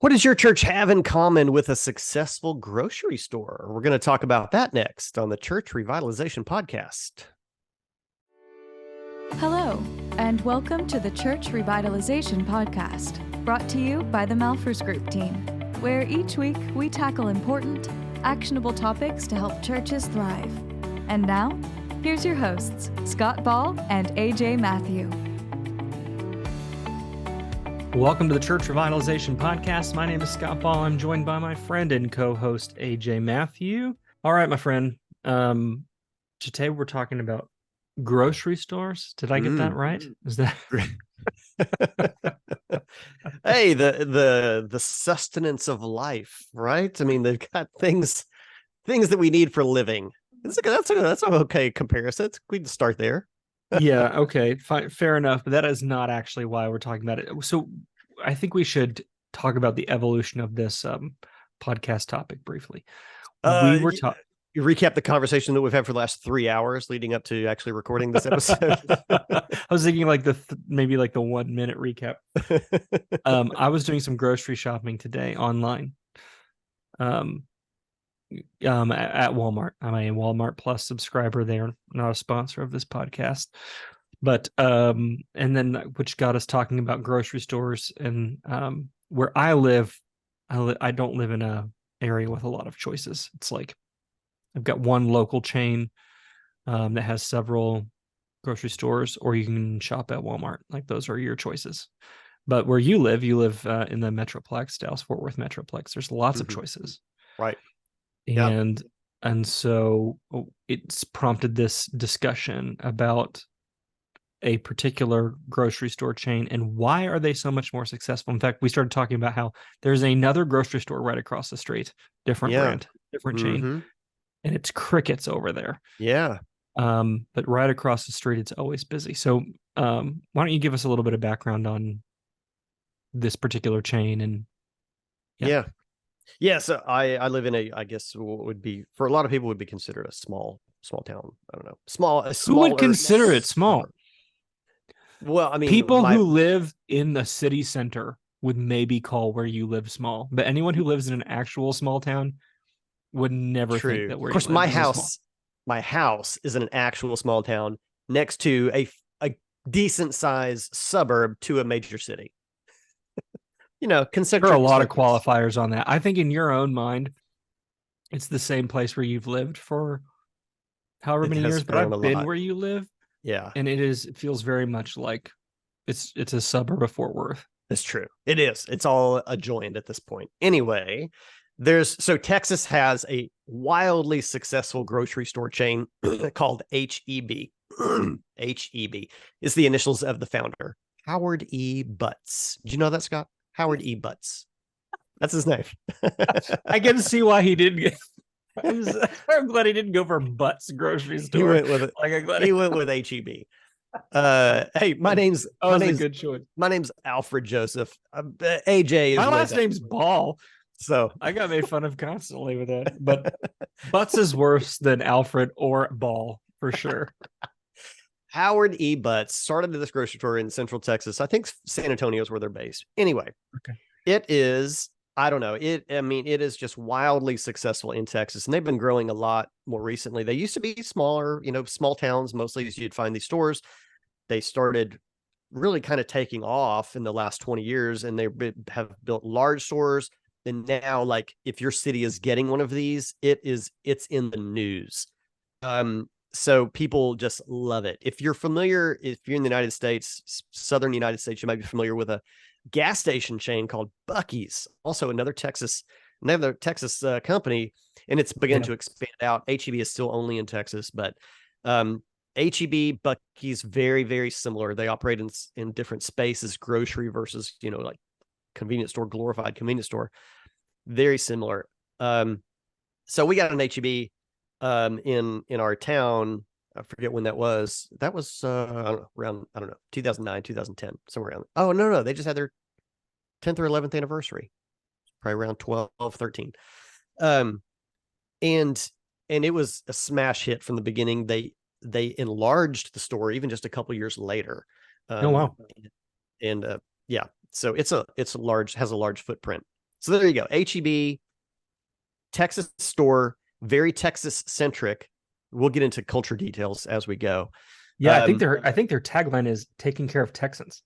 What does your church have in common with a successful grocery store? We're going to talk about that next on the Church Revitalization Podcast. Hello, and welcome to the Church Revitalization Podcast, brought to you by the Malphurs Group team, where each week we tackle important, actionable topics to help churches thrive. And now, here's your hosts, Scott Ball and AJ Matthew. Welcome to the Church Revitalization Podcast. My name is Scott Ball. I'm joined by my friend and co-host, AJ Matthew. All right, my friend. Today we're talking about grocery stores. Did I get that right? Is that Hey, the sustenance of life, right? I mean, they've got things that we need for living. That's an okay comparison. We can start there. Yeah, okay, fine, fair enough. But that is not actually why we're talking about it. So I think we should talk about the evolution of this podcast topic briefly. We were talking. You recap the conversation that we've had for the last 3 hours leading up to actually recording this episode. I was thinking like maybe like the 1 minute recap. I was doing some grocery shopping today online. At Walmart. I'm a Walmart Plus subscriber. They're not a sponsor of this podcast, but and then which got us talking about grocery stores. And where I live, I don't live in a area with a lot of choices. It's like I've got one local chain that has several grocery stores, or you can shop at Walmart. Like those are your choices. But where you live in the Metroplex, Dallas-Fort Worth Metroplex. There's lots of choices. Right. And so it's prompted this discussion about a particular grocery store chain and why are they so much more successful. In fact, we started talking about how there's another grocery store right across the street, different brand, different chain, and it's crickets over there. Yeah. But right across the street, it's always busy. So why don't you give us a little bit of background on this particular chain? And Yeah, so I live in I guess what would be, for a lot of people, would be considered a small town. I don't know. Who would consider it small? Well, I mean, people who live in the city center would maybe call where you live small, but anyone who lives in an actual small town would never think that where you live. Of course, my house is in an actual small town next to a decent sized suburb to a major city. There are a lot of qualifiers on that. I think in your own mind, it's the same place where you've lived for however many years, but I've been where you live. Yeah. And it feels very much like it's a suburb of Fort Worth. That's true. It is. It's all adjoined at this point. Anyway, Texas has a wildly successful grocery store chain called HEB. HEB is the initials of the founder, Howard E. Butts. Did you know that, Scott? Howard E. Butts. That's his name. I can see why he didn't get. I'm glad he didn't go for Butts grocery store. He went with it. He went with HEB. Hey, my name's a good choice. My name's Alfred Joseph. AJ is my last name's Ball. So I got made fun of constantly with that. But Butts is worse than Alfred or Ball for sure. Howard E. Butts started this grocery store in Central Texas. I think San Antonio is where they're based. Anyway, It is, I don't know. It is just wildly successful in Texas, and they've been growing a lot more recently. They used to be smaller, small towns, mostly as you'd find these stores. They started really kind of taking off in the last 20 years, and they have built large stores. And now, like, if your city is getting one of these, it's in the news. So people just love it. If you're in the United States, southern United States, you might be familiar with a gas station chain called Buc-ee's, also another Texas company, and it's begun to expand out. HEB is still only in Texas, but HEB, Buc-ee's, very, very similar. They operate in different spaces, grocery versus, like convenience store, glorified convenience store, very similar. So we got an HEB in our town. I forget when that was. That was around 2009, 2010, somewhere around. Oh no, they just had their 10th or 11th anniversary, probably around 12, 13. And it was a smash hit from the beginning. They enlarged the store even just a couple years later. Oh wow! And so it's has a large footprint. So there you go. HEB, Texas store, very Texas centric. We'll get into culture details as we go. Yeah, I think their tagline is taking care of Texans.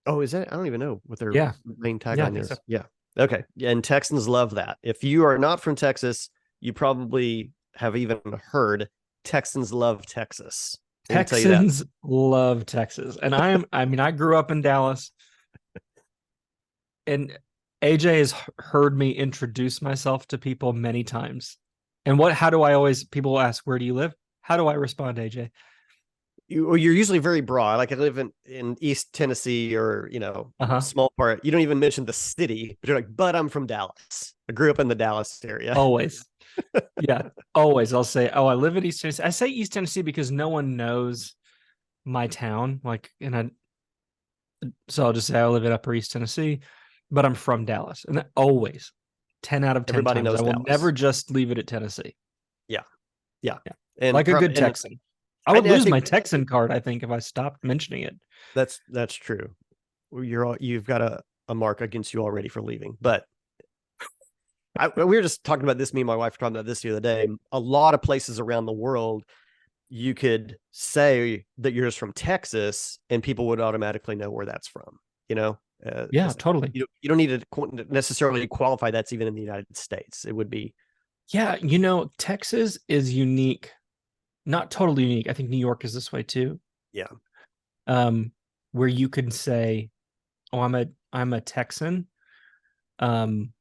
Oh, is that? I don't even know what their main tagline is. So. Yeah. Okay. And Texans love that. If you are not from Texas, you probably have even heard Texans love Texas. Texans love Texas. And I grew up in Dallas. And AJ has heard me introduce myself to people many times. And people ask, where do you live? How do I respond, AJ? You're usually very broad. Like I live in East Tennessee or, small part. You don't even mention the city, but you're like, but I'm from Dallas. I grew up in the Dallas area. Always. Yeah, always. I'll say, I live in East Tennessee. I say East Tennessee because no one knows my town. So I'll just say I live in Upper East Tennessee, but I'm from Dallas. And always 10 out of 10 Everybody times, knows I will Dallas. Never just leave it at Tennessee. Yeah. And like a good Texan. I would lose my Texan card, I think, if I stopped mentioning it. That's true. You've got a mark against you already for leaving. But we were just talking about this. Me and my wife were talking about this the other day. A lot of places around the world, you could say that you're just from Texas, and people would automatically know where that's from. Yeah, totally. You don't need to necessarily qualify that's even in the United States. It would be. Yeah, Texas is unique. Not totally unique. I think New York is this way too. Yeah. Where you can say, "Oh, I'm a Texan." And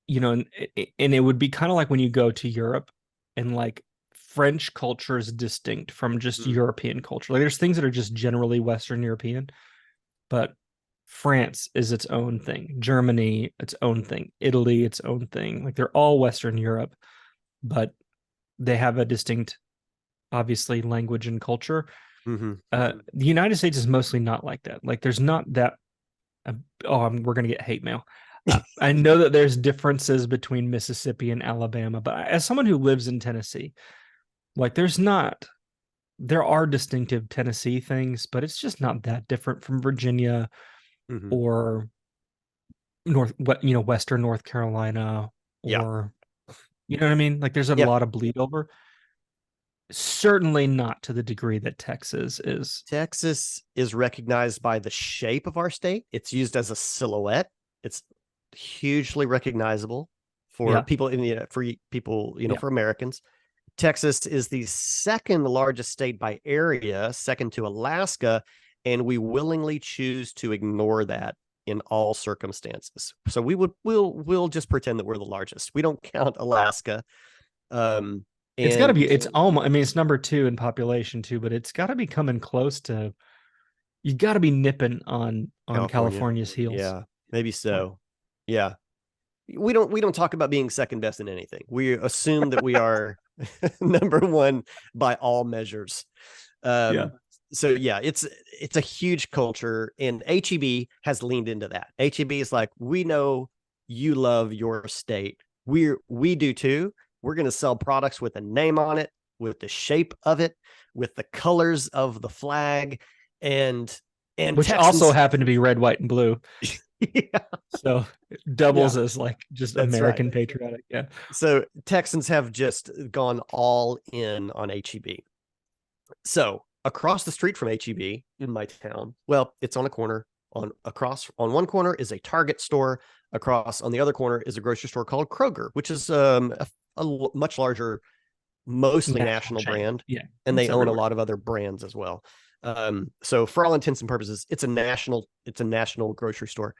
it would be kind of like when you go to Europe, and like French culture is distinct from just European culture. Like there's things that are just generally Western European, but France is its own thing. Germany, its own thing. Italy, its own thing. Like they're all Western Europe, but they have a distinct, obviously, language and culture. Mm-hmm. The United States is mostly not like that. Like there's not that. We're gonna get hate mail. I know that there's differences between Mississippi and Alabama, but as someone who lives in Tennessee, like there are distinctive Tennessee things, but it's just not that different from Virginia or Western North Carolina, or you know what I mean? Like there's a lot of bleed over. Certainly not to the degree that Texas is. Texas is recognized by the shape of our state. It's used as a silhouette. It's hugely recognizable for people for Americans. Texas is the second largest state by area, second to Alaska, and we willingly choose to ignore that in all circumstances. So we'll just pretend that we're the largest. We don't count Alaska. It's got to be. It's almost. I mean, it's number 2 in population too, but it's got to be coming close to. You got to be nipping on California's heels. Yeah, maybe so. Yeah, we don't talk about being second best in anything. We assume that we are number 1 by all measures. So yeah, it's a huge culture, and HEB has leaned into that. HEB is like, we know you love your state. We do too. We're going to sell products with a name on it, with the shape of it, with the colors of the flag, and which Texans also happen to be red, white, and blue. So it doubles as like just That's American patriotic. Yeah. So Texans have just gone all in on HEB. So across the street from HEB in my town, well, it's on a corner. On one corner is a Target store. On the other corner is a grocery store called Kroger, which is a much larger, mostly national brand. Yeah. And they own a lot of other brands as well. So for all intents and purposes, it's a national grocery store.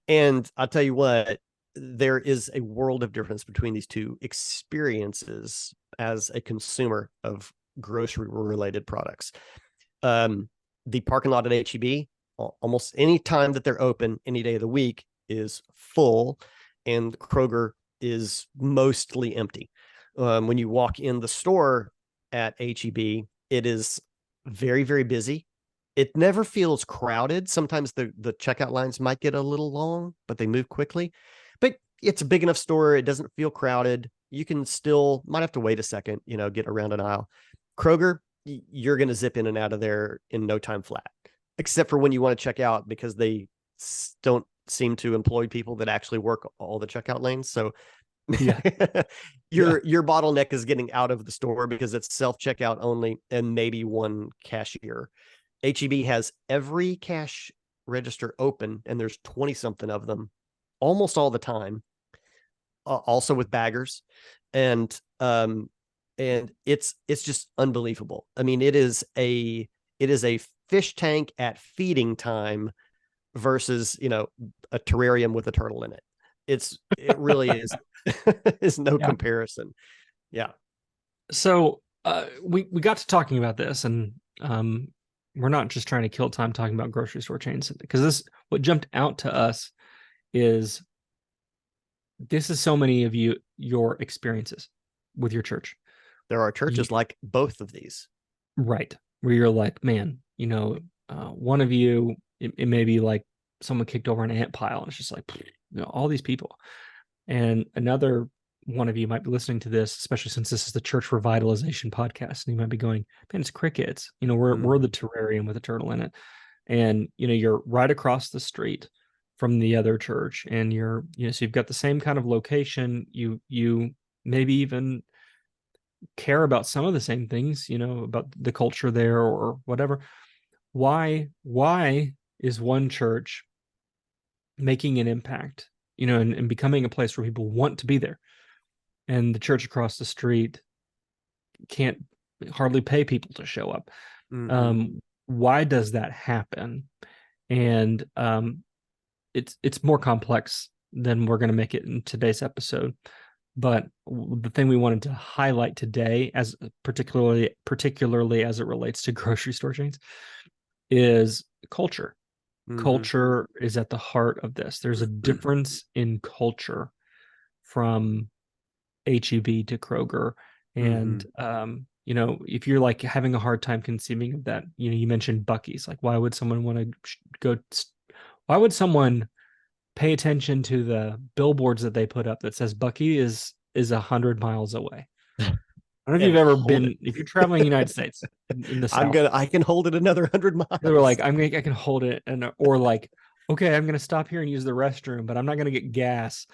And I'll tell you what, there is a world of difference between these two experiences as a consumer of grocery related products. The parking lot at HEB, almost any time that they're open, any day of the week, is full, and Kroger is mostly empty. When you walk in the store at HEB, it is very, very busy. It never feels crowded. Sometimes the checkout lines might get a little long, but they move quickly. But it's a big enough store. It doesn't feel crowded. You can still might have to wait a second, get around an aisle. Kroger, you're going to zip in and out of there in no time flat, except for when you want to check out, because they don't seem to employ people that actually work all the checkout lanes. So Yeah. your bottleneck is getting out of the store because it's self-checkout only and maybe one cashier. HEB has every cash register open, and there's 20 something of them almost all the time. Also with baggers, and it's just unbelievable. I mean, it is a fish tank at feeding time versus, a terrarium with a turtle in it. It really is is no comparison. Yeah. So we got to talking about this, and we're not just trying to kill time talking about grocery store chains, because what jumped out to us is this is so many of your experiences with your church. There are churches like both of these. Right. Where you're like, man, one of you, it may be like someone kicked over an ant pile, and it's just like, all these people. And another one of you might be listening to this, especially since this is the Church Revitalization Podcast, and you might be going, man, it's crickets. We're the terrarium with a turtle in it. And, you're right across the street from the other church, and so you've got the same kind of location. You maybe even care about some of the same things, about the culture there or whatever. Why is one church making an impact, and becoming a place where people want to be there, and the church across the street can't hardly pay people to show up? Mm-hmm. Why does that happen? And it's more complex than we're going to make it in today's episode. But the thing we wanted to highlight today, as particularly as it relates to grocery store chains, is culture. Mm-hmm. Culture is at the heart of this. There's a difference in culture from HEB to Kroger. And, if you're like having a hard time conceiving of that, you mentioned Buc-ee's. Like, why would someone want to why would someone pay attention to the billboards that they put up that says Buc-ee is 100 miles away? I don't know if you've ever been, if you're traveling in the United States, in the South. I can hold it another 100 miles. They were like, I can hold it. Or like, okay, I'm going to stop here and use the restroom, but I'm not going to get gas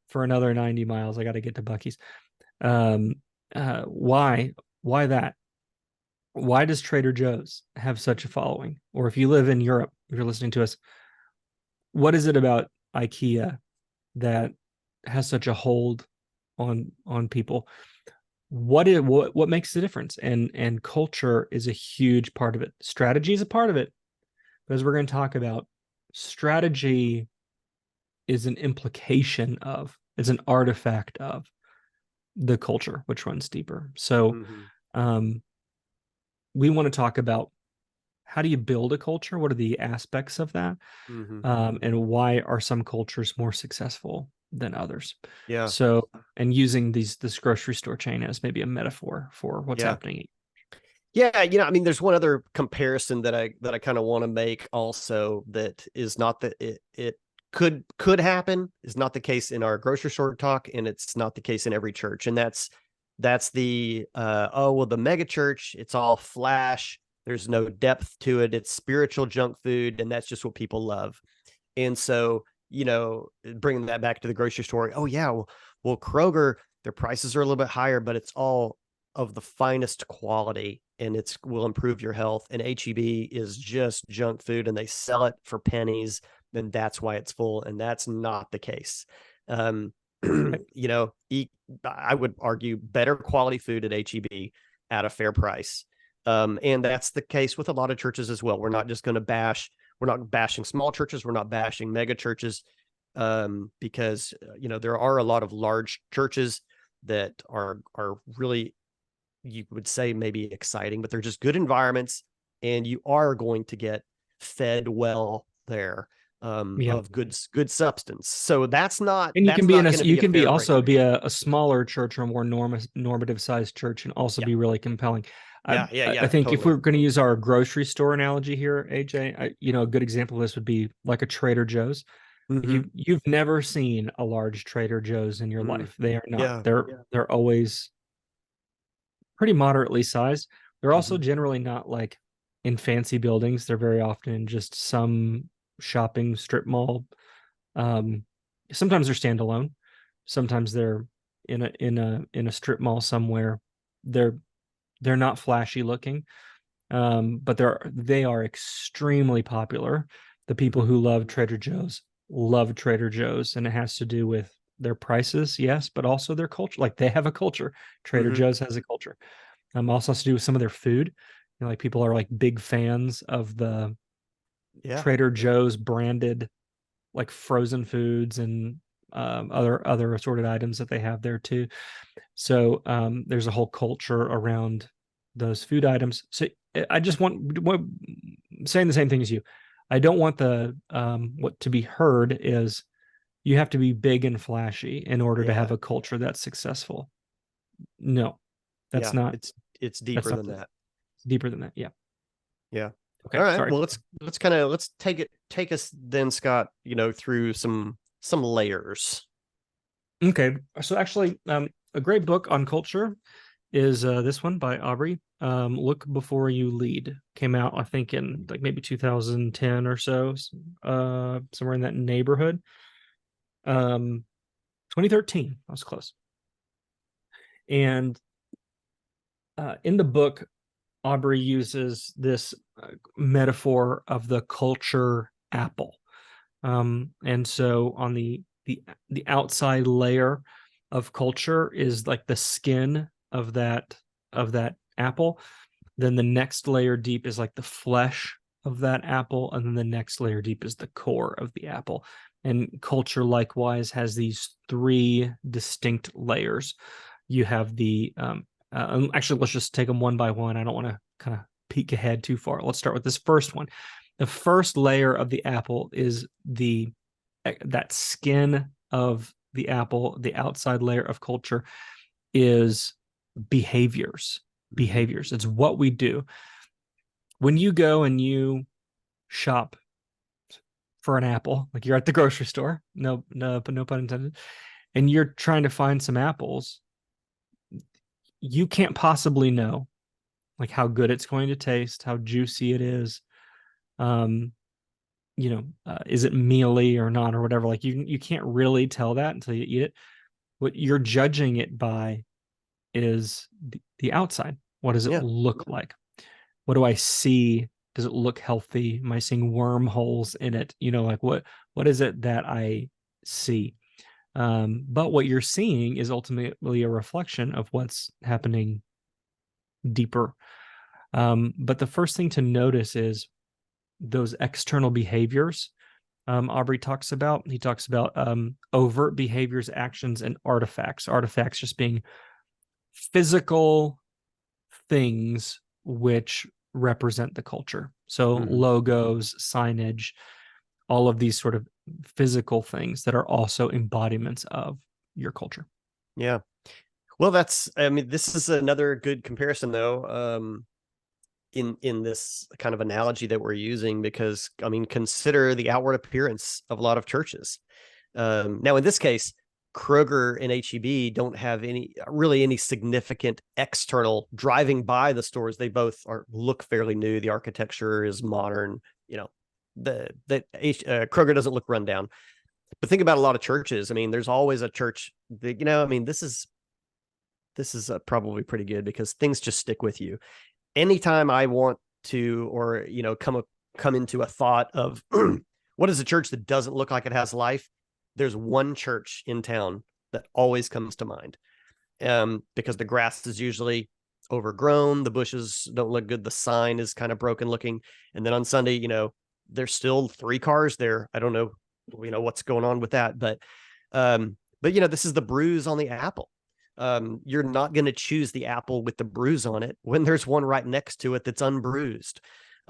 for another 90 miles. I got to get to Buc-ee's. Why that? Why does Trader Joe's have such a following? Or if you live in Europe, if you're listening to us, what is it about IKEA that has such a hold on people? What makes the difference? And culture is a huge part of it. Strategy is a part of it, but as we're going to talk about, strategy is an implication of, it's an artifact of the culture, which runs deeper. So we want to talk about, how do you build a culture? What are the aspects of that? And why are some cultures more successful than others? Yeah. So, and using this grocery store chain as maybe a metaphor for what's happening. Yeah. I mean, there's one other comparison that I kind of want to make also, that is not that it could happen, is not the case in our grocery store talk, and it's not the case in every church. And that's the the mega church, it's all flash, there's no depth to it, it's spiritual junk food, and that's just what people love. And so, bringing that back to the grocery store, well, Kroger, their prices are a little bit higher, but it's all of the finest quality, and will improve your health. And HEB is just junk food, and they sell it for pennies, and that's why it's full. And that's not the case. I would argue better quality food at HEB at a fair price. And that's the case with a lot of churches as well. We're not just going to we're not bashing small churches. We're not bashing mega churches, because, there are a lot of large churches that are really, you would say, maybe exciting, but they're just good environments, and you are going to get fed well there, of good substance. So that's not, and you can be a smaller church or a more normative sized church and also be really compelling. I think totally. If we're going to use our grocery store analogy here, AJ, a good example of this would be like a Trader Joe's. You've never seen a large Trader Joe's in your life. They are not. They're always pretty moderately sized. They're also generally not like in fancy buildings. They're very often in just some shopping strip mall Sometimes they're standalone. Sometimes they're in a strip mall somewhere. They're not flashy looking, but they are extremely popular. The people who love Trader Joe's love Trader Joe's, and it has to do with their prices, yes, but also their culture. Like, they have a culture. Trader Joe's has a culture. Also has to do with some of their food. Like, people are like big fans of the Trader Joe's branded like frozen foods and other assorted items that they have there too. So there's a whole culture around those food items. So I just want saying the same thing as you. I don't want the what to be heard is you have to be big and flashy in order to have a culture that's successful. No, that's not. It's deeper than that. It's deeper than that. Yeah. Yeah. Okay. All right. Sorry. Well, let's take us then, Scott, through some layers. Okay. So actually, a great book on culture is this one by Aubrey. Look Before You Lead. Came out, I think, in like maybe 2010 or so, somewhere in that neighborhood. 2013. I was close. And in the book, Aubrey uses this metaphor of the culture apple. And so on the outside layer of culture is like the skin of that apple. Then the next layer deep is like the flesh of that apple, and then the next layer deep is the core of the apple. And culture likewise has these three distinct layers. You have the actually, let's just take them one by one. I don't want to kind of peek ahead too far. Let's start with this first one. The first layer of the apple is that skin of the apple. The outside layer of culture is behaviors. It's what we do. When you go and you shop for an apple, like you're at the grocery store, no pun intended, and you're trying to find some apples, you can't possibly know like how good it's going to taste, how juicy it is. Is it mealy or not or whatever? Like you can't really tell that until you eat it. What you're judging it by is the outside. What does it look like? What do I see? Does it look healthy? Am I seeing wormholes in it? Like what is it that I see? But what you're seeing is ultimately a reflection of what's happening deeper. But the first thing to notice is those external behaviors Aubrey talks about. He talks about overt behaviors, actions, and artifacts. Artifacts just being physical things which represent the culture. So logos, signage, all of these sort of physical things that are also embodiments of your culture. Yeah. Well, this is another good comparison though, in this kind of analogy that we're using, because consider the outward appearance of a lot of churches. Now in this case, Kroger and HEB don't have any significant external. Driving by the stores, they both look fairly new. The architecture is modern. Kroger doesn't look run down. But think about a lot of churches. There's always a church that, this is probably pretty good because things just stick with you. Anytime I want to, or come into a thought of what is a church that doesn't look like it has life, there's one church in town that always comes to mind, because the grass is usually overgrown, the bushes don't look good, the sign is kind of broken looking, and then on Sunday, there's still 3 cars there. I don't know, what's going on with that, but this is the bruise on the apple. You're not going to choose the apple with the bruise on it when there's one right next to it that's unbruised.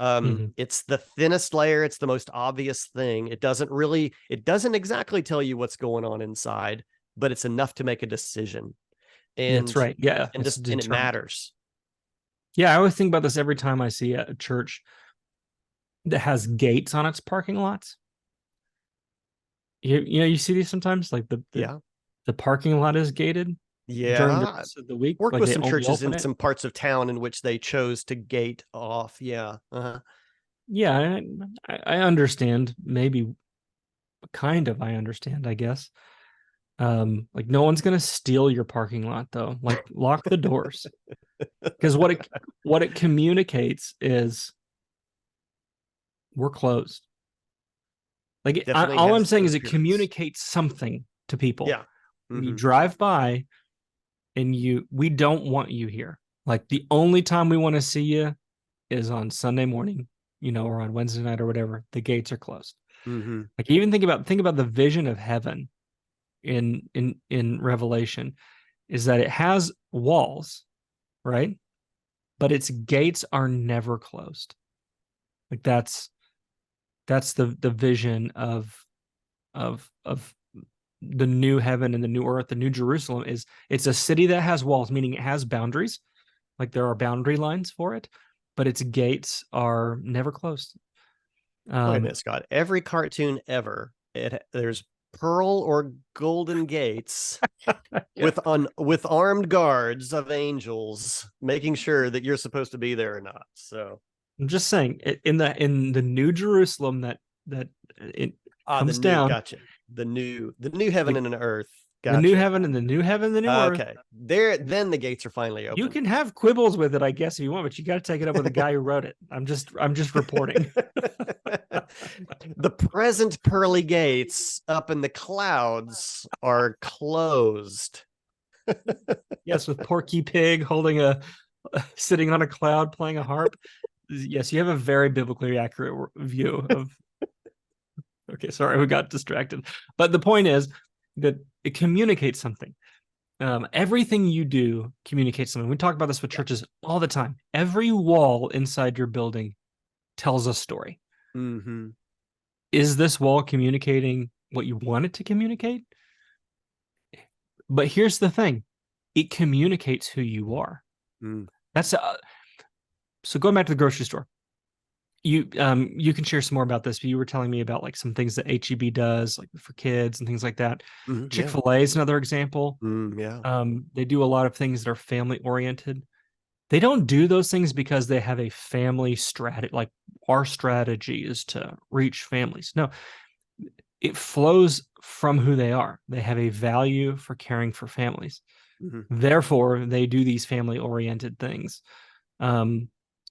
It's the thinnest layer. It's the most obvious thing. It doesn't exactly tell you what's going on inside, but it's enough to make a decision. And that's right. Yeah. And it matters. Yeah. I always think about this every time I see a church that has gates on its parking lots. You see these sometimes, like the parking lot is gated. Yeah, during the rest of the week. Worked with some churches in some parts of town in which they chose to gate off. Yeah. Yeah, I understand maybe kind of, I understand, I guess. Like no one's gonna steal your parking lot though. Like lock the doors. Because what it communicates is we're closed. Like Definitely all I'm has saying that is it appearance. communicates something to people. Yeah. You drive by and we don't want you here. Like the only time we want to see you is on Sunday morning, or on Wednesday night or whatever. The gates are closed. Mm-hmm. Like even think about the vision of heaven in Revelation is that it has walls, right? But its gates are never closed. Like that's the vision of the new heaven and the new earth. The new Jerusalem it's a city that has walls, meaning it has boundaries. Like there are boundary lines for it, but its gates are never closed. Wait a minute, Scott. Every cartoon ever, there's pearl or golden gates Yeah. with armed guards of angels making sure that you're supposed to be there or not. So I'm just saying, in the new Jerusalem that it comes down. Gotcha. The new heaven and an earth. Gotcha. The new heaven and the new heaven, the new earth. Okay. Then the gates are finally open. You can have quibbles with it, I guess, if you want, but you got to take it up with the guy who wrote it. I'm just reporting. The present pearly gates up in the clouds are closed. Yes, with Porky Pig sitting on a cloud playing a harp. Yes, you have a very biblically accurate view of. Okay, sorry, we got distracted. But the point is that it communicates something. Everything you do communicates something. We talk about this with churches all the time. Every wall inside your building tells a story. Mm-hmm. Is this wall communicating what you want it to communicate? But here's the thing. It communicates who you are. So going back to the grocery store, you can share some more about this, but you were telling me about like some things that HEB does, like for kids and things like that. Mm-hmm, Chick-fil-A is another example. They do a lot of things that are family oriented. They don't do those things because they have a family strategy. Like our strategy is to reach families. No, it flows from who they are. They have a value for caring for families. Mm-hmm. Therefore, they do these family oriented things.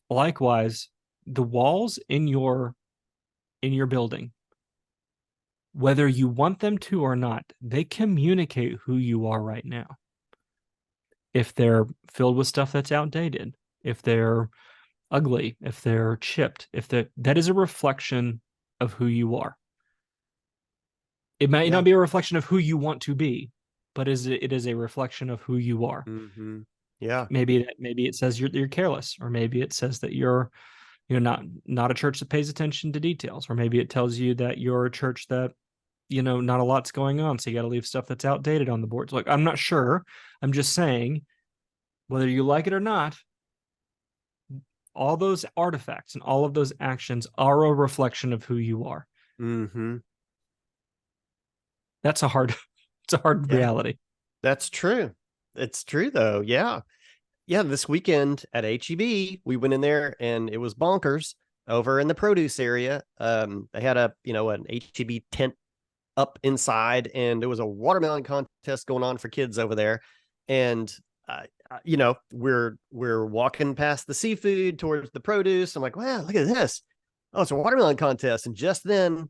Likewise, the walls in your building, whether you want them to or not, they communicate who you are right now. If they're filled with stuff that's outdated, if they're ugly, if they're chipped, that is a reflection of who you are. It might not be a reflection of who you want to be, but it is a reflection of who you are. Mm-hmm. Yeah. Maybe it says you're careless, or maybe it says that you're not a church that pays attention to details, or maybe it tells you that you're a church that, not a lot's going on, so you got to leave stuff that's outdated on the boards. Like, I'm not sure. I'm just saying, whether you like it or not, all those artifacts and all of those actions are a reflection of who you are. Mm-hmm. It's a hard reality. That's true. It's true though. Yeah. Yeah. This weekend at HEB, we went in there and it was bonkers over in the produce area. They had an HEB tent up inside, and there was a watermelon contest going on for kids over there. And, we're walking past the seafood towards the produce. I'm like, wow, look at this. Oh, it's a watermelon contest. And just then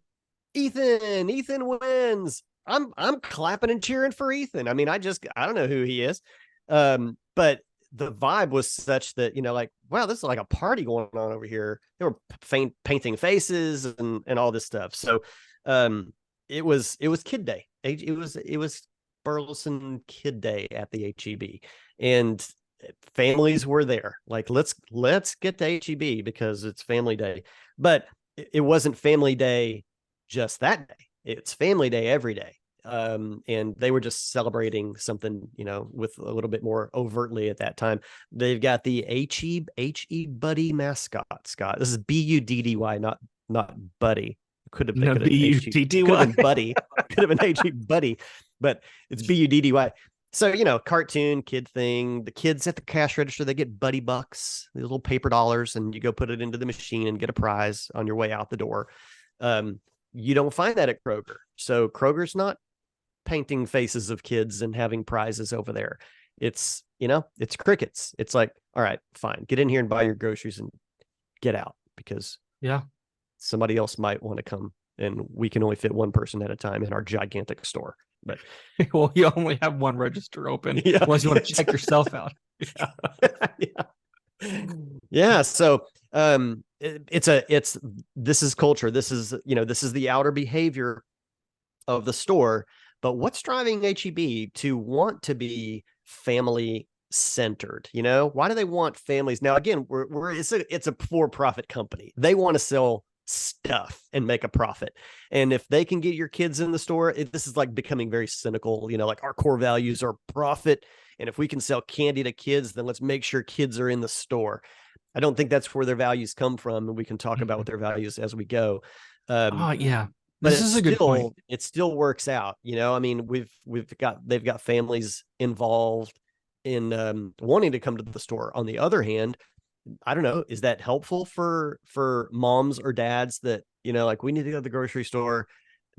Ethan wins. I'm clapping and cheering for Ethan. I mean, I don't know who he is. But the vibe was such that, like, wow, this is like a party going on over here. They were painting faces and all this stuff. So, it was Kid Day. It was Burleson Kid Day at the HEB, and families were there. Like, let's get to HEB because it's family day. But it wasn't family day just that day. It's family day every day. And they were just celebrating something, with a little bit more overtly at that time. They've got the HE Buddy mascot, Scott. This is Buddy, not Buddy. Could have been Buddy. Could have been HE Buddy, but it's Buddy. So, cartoon kid thing. The kids at the cash register, they get Buddy Bucks, these little paper dollars, and you go put it into the machine and get a prize on your way out the door. you don't find that at Kroger. So Kroger's not painting faces of kids and having prizes over there. It's, it's crickets. It's like, all right, fine, get in here and buy your groceries and get out, because somebody else might want to come, and we can only fit one person at a time in our gigantic store. But well, you only have one register open unless you want to check yourself out. Yeah. So this is culture. This is the outer behavior of the store. But what's driving HEB to want to be family centered? Why do they want families? Now, again, it's a for-profit company. They want to sell stuff and make a profit. And if they can get your kids in the store, this is like becoming very cynical, like our core values are profit. And if we can sell candy to kids, then let's make sure kids are in the store. I don't think that's where their values come from. And we can talk about what their values as we go. But this is a good point. It still works out. I mean, they've got families involved in wanting to come to the store. On the other hand, I don't know, is that helpful for moms or dads that, like, we need to go to the grocery store?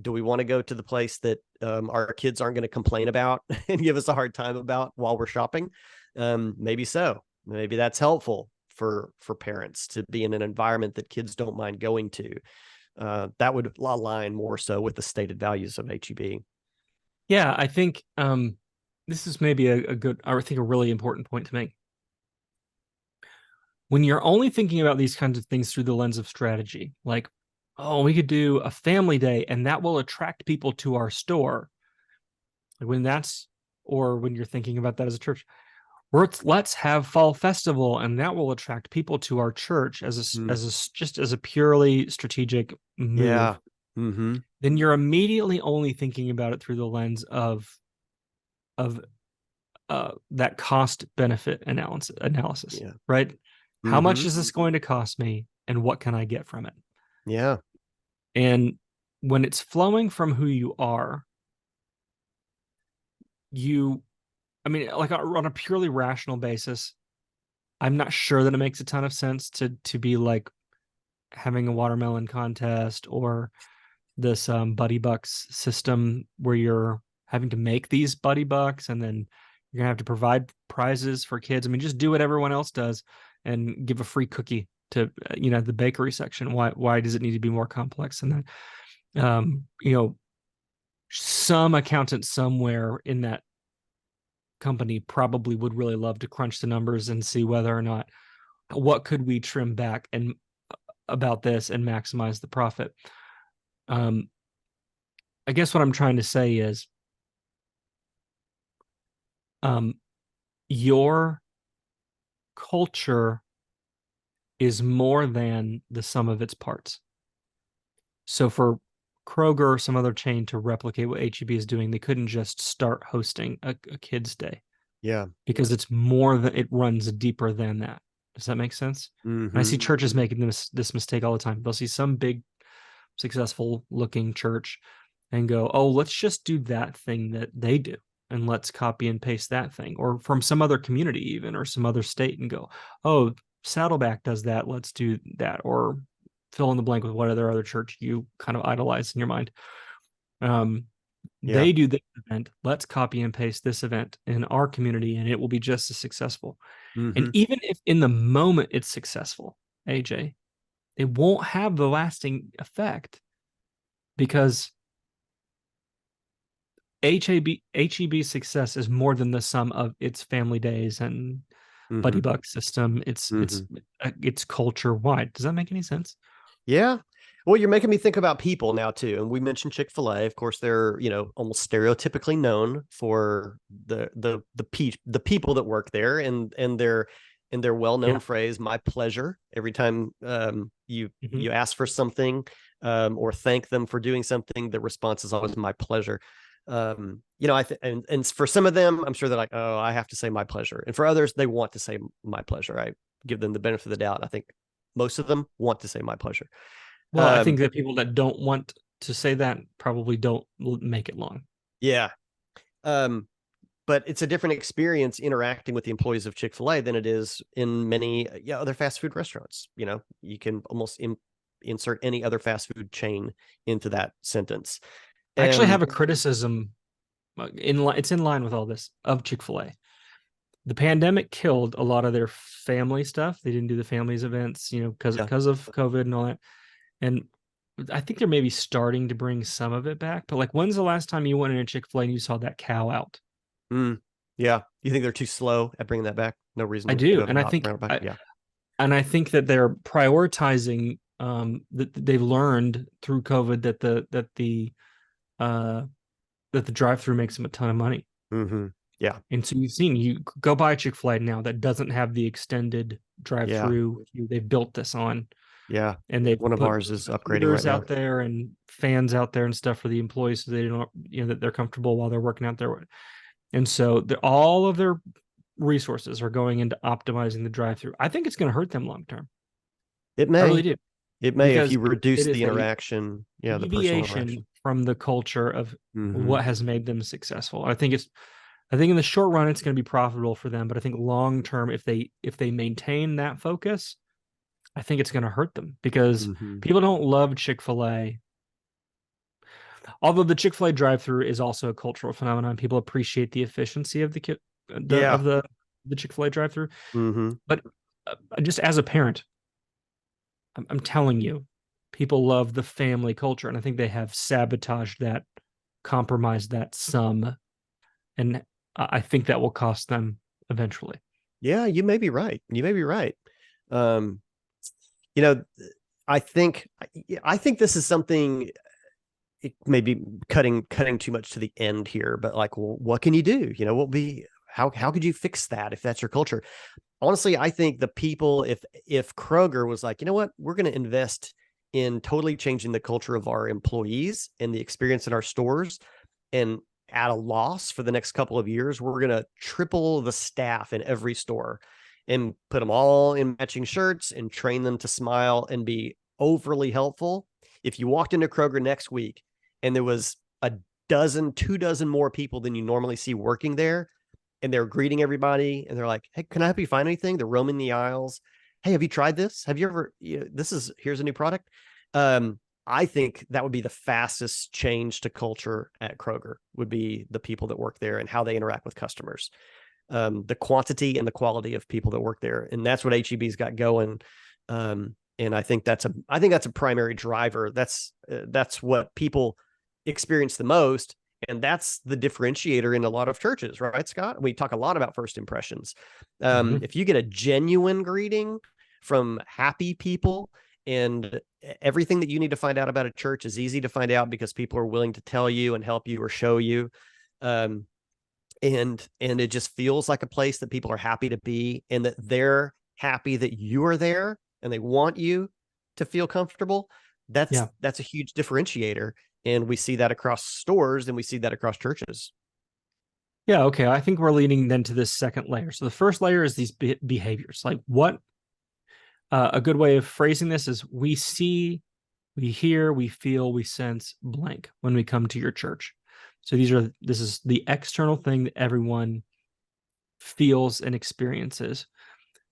Do we want to go to the place that our kids aren't going to complain about and give us a hard time about while we're shopping? Maybe so. Maybe that's helpful for parents to be in an environment that kids don't mind going to. That would align more so with the stated values of HEB. Yeah, I think this is maybe a really important point to make. When you're only thinking about these kinds of things through the lens of strategy, like, oh, we could do a family day and that will attract people to our store. When you're thinking about that as a church, let's have fall festival and that will attract people to our church as a purely strategic move. Yeah. Mm-hmm. Then you're immediately only thinking about it through the lens of that cost benefit analysis, right? Mm-hmm. How much is this going to cost me and what can I get from it? Yeah. And when it's flowing from who you are, like on a purely rational basis, I'm not sure that it makes a ton of sense to be like having a watermelon contest or this Buddy Bucks system where you're having to make these Buddy Bucks and then you're gonna have to provide prizes for kids. I mean, just do what everyone else does and give a free cookie to the bakery section. Why does it need to be more complex than that? Some accountant somewhere in that company probably would really love to crunch the numbers and see whether or not what could we trim back and about this and maximize the profit. I guess what I'm trying to say is your culture is more than the sum of its parts. So for Kroger or some other chain to replicate what HEB is doing, they couldn't just start hosting a kids' day. Yeah. Because it's more than, it runs deeper than that. Does that make sense? Mm-hmm. And I see churches making this mistake all the time. They'll see some big, successful looking church and go, oh, let's just do that thing that they do. And let's copy and paste that thing, or from some other community even, or some other state, and go, oh, Saddleback does that, let's do that, or fill in the blank with what other church you kind of idolize in your mind. They do this event, let's copy and paste this event in our community and it will be just as successful. Mm-hmm. And even if in the moment it's successful, AJ, it won't have the lasting effect, because HEB's success is more than the sum of its family days and Buddy Buck system. It's culture wide. Does that make any sense? Yeah. Well, you're making me think about people now too. And we mentioned Chick-fil-A. Of course, they're, almost stereotypically known for the people that work there and their well-known phrase, "my pleasure." Every time you ask for something or thank them for doing something, the response is always "my pleasure." And for some of them, I'm sure they're like, oh, I have to say "my pleasure." And for others, they want to say "my pleasure." I give them the benefit of the doubt. I think most of them want to say "my pleasure." Well, I think that people that don't want to say that probably don't make it long. Yeah. But it's a different experience interacting with the employees of Chick-fil-A than it is in many other fast food restaurants. You can almost insert any other fast food chain into that sentence. I actually have a criticism it's in line with all this of Chick-fil-A. The pandemic killed a lot of their family stuff. They didn't do the families events, because of COVID and all that. And I think they're maybe starting to bring some of it back. But like, when's the last time you went in a Chick-fil-A and you saw that cow out? Yeah. You think they're too slow at bringing that back? No reason. I do. And I think, and I think that they're prioritizing, that they've learned through COVID that the drive-through makes them a ton of money. Yeah. And so you go buy a Chick-fil-A now that doesn't have the extended drive-through. They've built this on. Yeah. And they've one of ours is upgrading right out there and fans out there and stuff for the employees so they don't, that they're comfortable while they're working out there. And so all of their resources are going into optimizing the drive-through. I think it's going to hurt them long term. It may. I really do. It may, if you reduce the interaction. The personal interaction from the culture of what has made them successful. I think in the short run it's going to be profitable for them, but I think long term, if they maintain that focus, I think it's going to hurt them because people don't love Chick-fil-A. Although the Chick-fil-A drive-through is also a cultural phenomenon, people appreciate the efficiency of the Chick-fil-A drive-through. But just as a parent, I'm telling you, people love the family culture, and I think they have sabotaged that, compromised that some, and I think that will cost them eventually. Yeah, you may be right. I think this is something. It may be cutting too much to the end here, but like, well, what can you do? How could you fix that if that's your culture? Honestly, I think the people, if Kroger was like, you know what, we're going to invest in totally changing the culture of our employees and the experience in our stores, and at a loss for the next couple of years, we're going to triple the staff in every store and put them all in matching shirts and train them to smile and be overly helpful. If you walked into Kroger next week and there was 2 dozen more people than you normally see working there, and they're greeting everybody and they're like, hey, can I help you find anything? They're roaming the aisles. Hey, have you tried this? Have you ever, here's a new product. I think that would be the fastest change to culture at Kroger, would be the people that work there and how they interact with customers. The quantity and the quality of people that work there. And that's what HEB's got going. And I think that's a primary driver. That's what people experience the most. And that's the differentiator in a lot of churches, right, Scott? We talk a lot about first impressions. If you get a genuine greeting from happy people, and everything that you need to find out about a church is easy to find out because people are willing to tell you and help you or show you. And it just feels like a place that people are happy to be, and that they're happy that you are there and they want you to feel comfortable. That's a huge differentiator. And we see that across stores and we see that across churches. Yeah. Okay. I think we're leading then to this second layer. So the first layer is these behaviors. Like what, a good way of phrasing this is we see, we hear, we feel, we sense blank when we come to your church. So this is the external thing that everyone feels and experiences.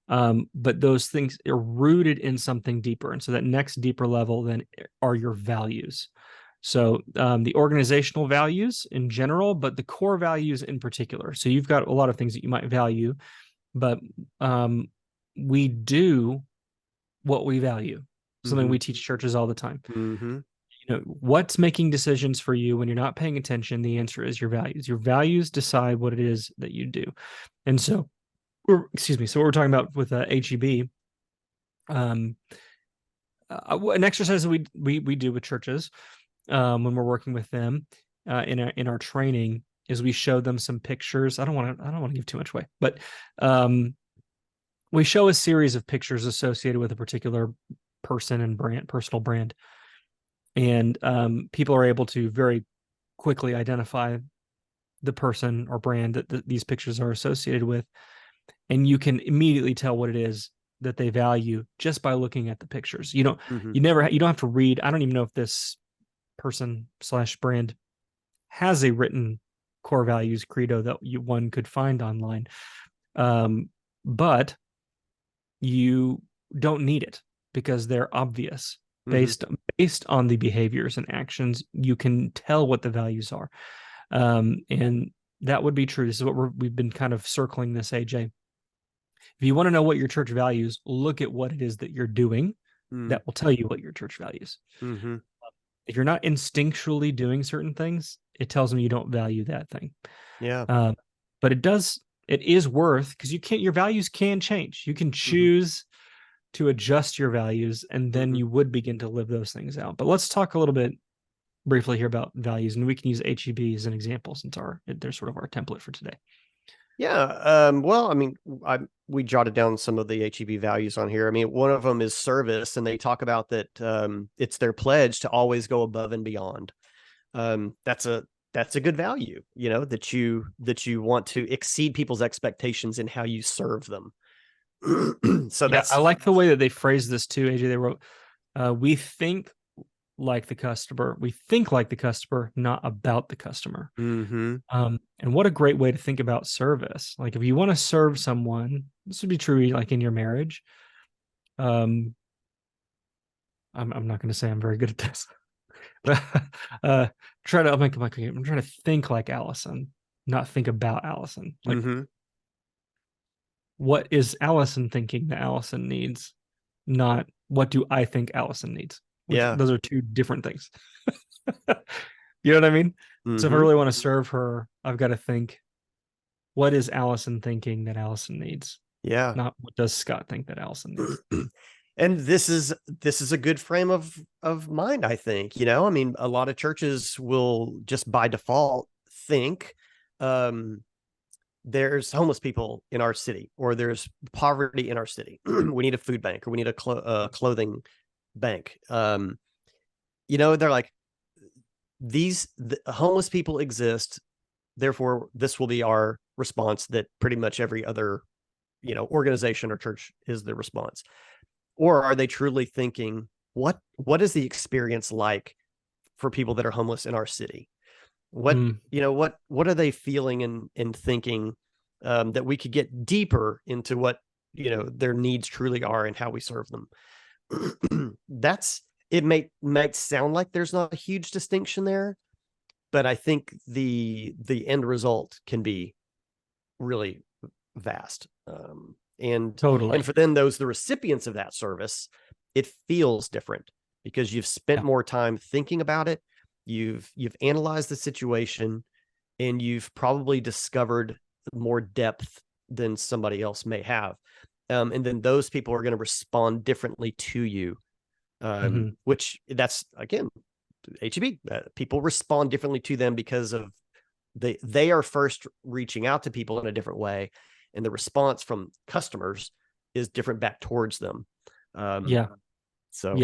But those things are rooted in something deeper. And so that next deeper level then are your values. So the organizational values in general, but the core values in particular. So you've got a lot of things that you might value, but we do what we value. Something we teach churches all the time. What's making decisions for you when you're not paying attention? The answer is your values. Your values decide what it is that you do. And so, so what we're talking about with HEB, an exercise that we do with churches when we're working with them in our training is we show them some pictures. I don't want to give too much away, but we show a series of pictures associated with a particular person and personal brand. And people are able to very quickly identify the person or brand that these pictures are associated with. And you can immediately tell what it is that they value just by looking at the pictures. You don't have to read. I don't even know if this person / brand has a written core values credo that one could find online. But you don't need it because they're obvious. based on the behaviors and actions, you can tell what the values are. And that would be true. This is what we've been kind of circling this, AJ. If you want to know what your church values, look at what it is that you're doing. That will tell you what your church values. Mm-hmm. If you're not instinctually doing certain things, it tells me you don't value that thing. Yeah. But it is worth, because your values can change. You can choose to adjust your values, and then you would begin to live those things out. But let's talk a little bit briefly here about values, and we can use HEB as an example since they're sort of our template for today. Yeah. Well, I mean, we jotted down some of the HEB values on here. I mean, one of them is service, and they talk about that it's their pledge to always go above and beyond. That's a good value, that you want to exceed people's expectations in how you serve them. So I like the way that they phrased this too, AJ. They wrote, we think like the customer, not about the customer. Mm-hmm. And what a great way to think about service. Like if you want to serve someone, this would be true like in your marriage. I'm not going to say I'm very good at this. I'm trying to think like Allison, not think about Allison. Like, what is Allison thinking that Allison needs? Not what do I think Allison needs? Those are two different things. You know what I mean? So if I really want to serve her, I've got to think, what is Allison thinking that Allison needs? Yeah. Not what does Scott think that Allison needs? And this is a good frame of mind, I think. I mean, a lot of churches will just by default think there's homeless people in our city, or there's poverty in our city. We need a food bank, or we need a clothing bank. They're like, the homeless people exist, therefore this will be our response, that pretty much every other organization or church is the response. Or are they truly thinking, what is the experience like for people that are homeless in our city? What are they feeling and thinking, that we could get deeper into what their needs truly are and how we serve them. It might sound like there's not a huge distinction there, but I think the end result can be really vast. And for then the recipients of that service, it feels different because you've spent more time thinking about it. You've analyzed the situation, and you've probably discovered more depth than somebody else may have. And then those people are going to respond differently to you. Which that's, again, HEB, people respond differently to them because of they are first reaching out to people in a different way, and the response from customers is different back towards them. So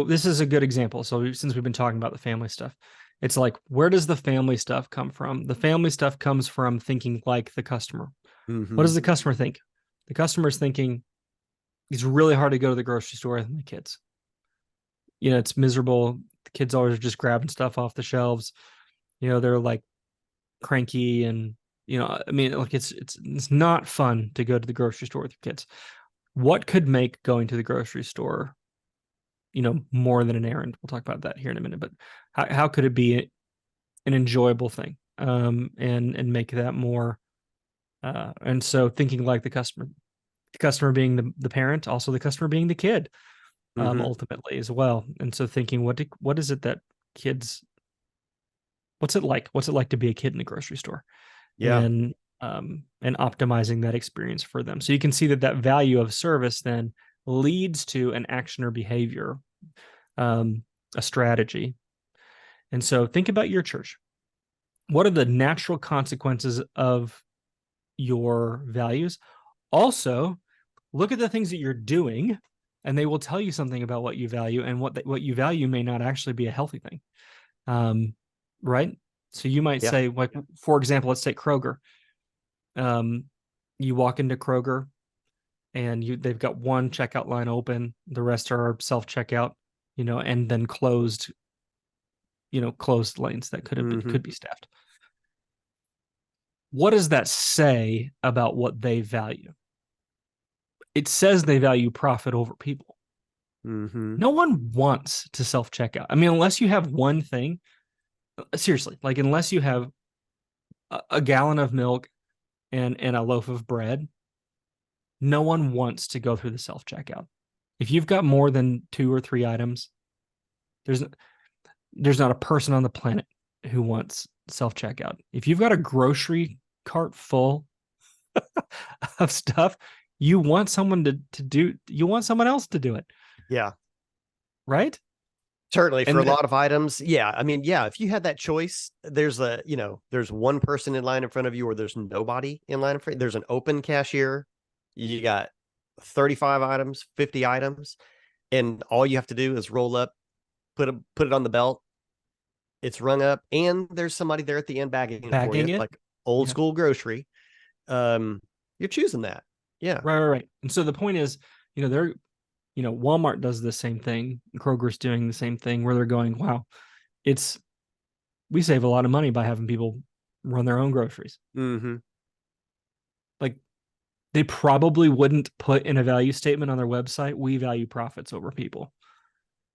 this is a good example. So since we've been talking about the family stuff, it's like, where does the family stuff come from? The family stuff comes from thinking like the customer. What does the customer think? The customer is thinking, it's really hard to go to the grocery store with my kids. It's miserable. The kids always are just grabbing stuff off the shelves. They're like cranky, and I mean, like it's not fun to go to the grocery store with your kids. What could make going to the grocery store, more than an errand? We'll talk about that here in a minute. But how could it be an enjoyable thing, and make that more? And so thinking like the customer being the parent, also the customer being the kid, ultimately as well. And so thinking, what is it that kids, what's it like to be a kid in the grocery store? And optimizing that experience for them. So you can see that value of service then leads to an action or behavior, a strategy. And so think about your church. What are the natural consequences of your values? Also, look at the things that you're doing, and they will tell you something about what you value, and what you value may not actually be a healthy thing. Right? So you might say, like, for example, let's take Kroger. You walk into Kroger, and they've got one checkout line open, the rest are self-checkout, and then closed lanes that could be staffed. What does that say about what they value? It says they value profit over people, No one wants to self-checkout. I mean, unless you have one thing, seriously, like unless you have a gallon of milk and a loaf of bread, no one wants to go through the self-checkout. If you've got more than 2 or 3 items, there's not a person on the planet who wants self-checkout. If you've got a grocery cart full of stuff, you want someone you want someone else to do it. Yeah. Right? Certainly for a lot of items. Yeah. I mean, yeah, if you had that choice, there's one person in line in front of you, or there's nobody in line in front. There's an open cashier. You got 35 items, 50 items, and all you have to do is roll up, put it on the belt. It's rung up, and there's somebody there at the end bagging it for you, like old school grocery. You're choosing that. Yeah. Right. And so the point is, Walmart does the same thing. Kroger's doing the same thing, where they're going, wow, we save a lot of money by having people run their own groceries. Like, they probably wouldn't put in a value statement on their website, we value profits over people,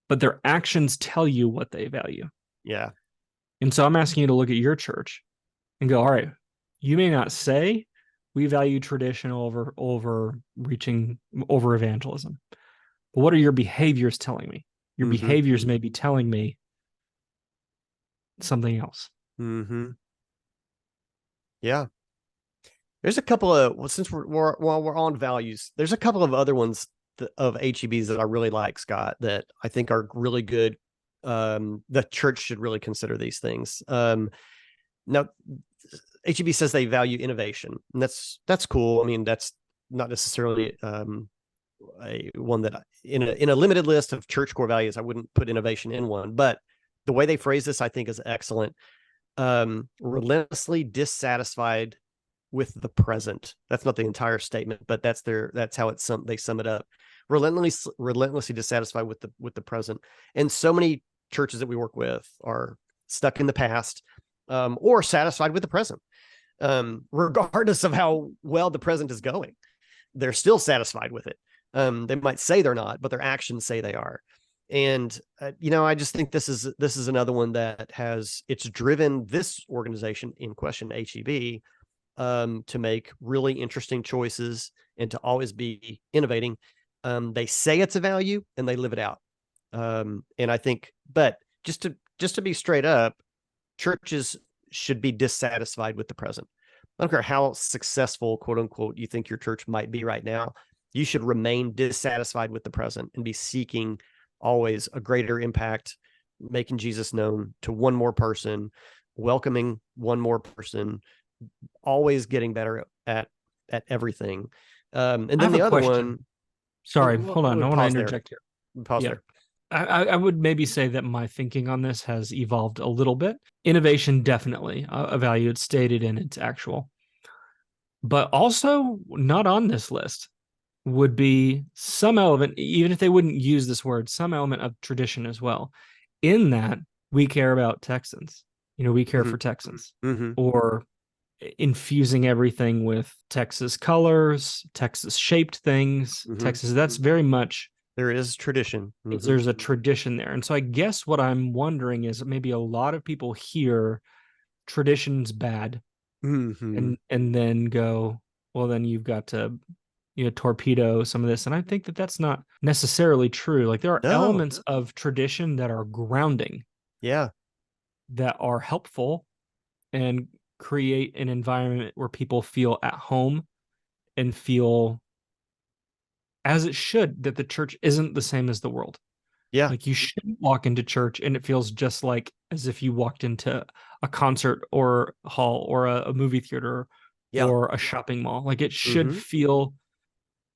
but their actions tell you what they value. Yeah. And so I'm asking you to look at your church and go, all right, you may not say we value tradition over evangelism, but what are your behaviors telling me? Your behaviors may be telling me something else. Yeah. There's a couple of, since we're on values, there's a couple of other ones of HEBs that I really like, Scott, that I think are really good. The church should really consider these things. Now, HEB says they value innovation, and that's cool. I mean, that's not necessarily one that in a limited list of church core values, I wouldn't put innovation in one, but the way they phrase this, I think, is excellent. Relentlessly dissatisfied with the present. That's not the entire statement, but that's how they sum it up. Relentlessly dissatisfied with the present. And so many churches that we work with are stuck in the past, or satisfied with the present. Regardless of how well the present is going, they're still satisfied with it. They might say they're not, but their actions say they are. And I just think this is another one that it's driven this organization in question, HEB, to make really interesting choices and to always be innovating. They say it's a value and they live it out. And I think, but just to be straight up, churches should be dissatisfied with the present. I don't care how successful, quote unquote, you think your church might be right now. You should remain dissatisfied with the present and be seeking always a greater impact, making Jesus known to one more person, welcoming one more person, always getting better at everything. And then the other one. Sorry, hold on. I want to interject here. Pause there. I would maybe say that my thinking on this has evolved a little bit. Innovation, definitely a value. It's stated and it's actual. But also not on this list would be some element, even if they wouldn't use this word, some element of tradition as well. In that, we care about Texans. We care for Texans. Or infusing everything with Texas colors, Texas shaped things, Texas. That's very much. There is tradition. There's a tradition there. And so I guess what I'm wondering is maybe a lot of people hear tradition's bad and then go, well, then you've got to, torpedo some of this. And I think that that's not necessarily true. Like, there are elements of tradition that are grounding. Yeah. That are helpful and create an environment where people feel at home and feel as it should, that the church isn't the same as the world. Yeah. Like, you shouldn't walk into church and it feels just like as if you walked into a concert or hall or a movie theater or a shopping mall. Like, it should feel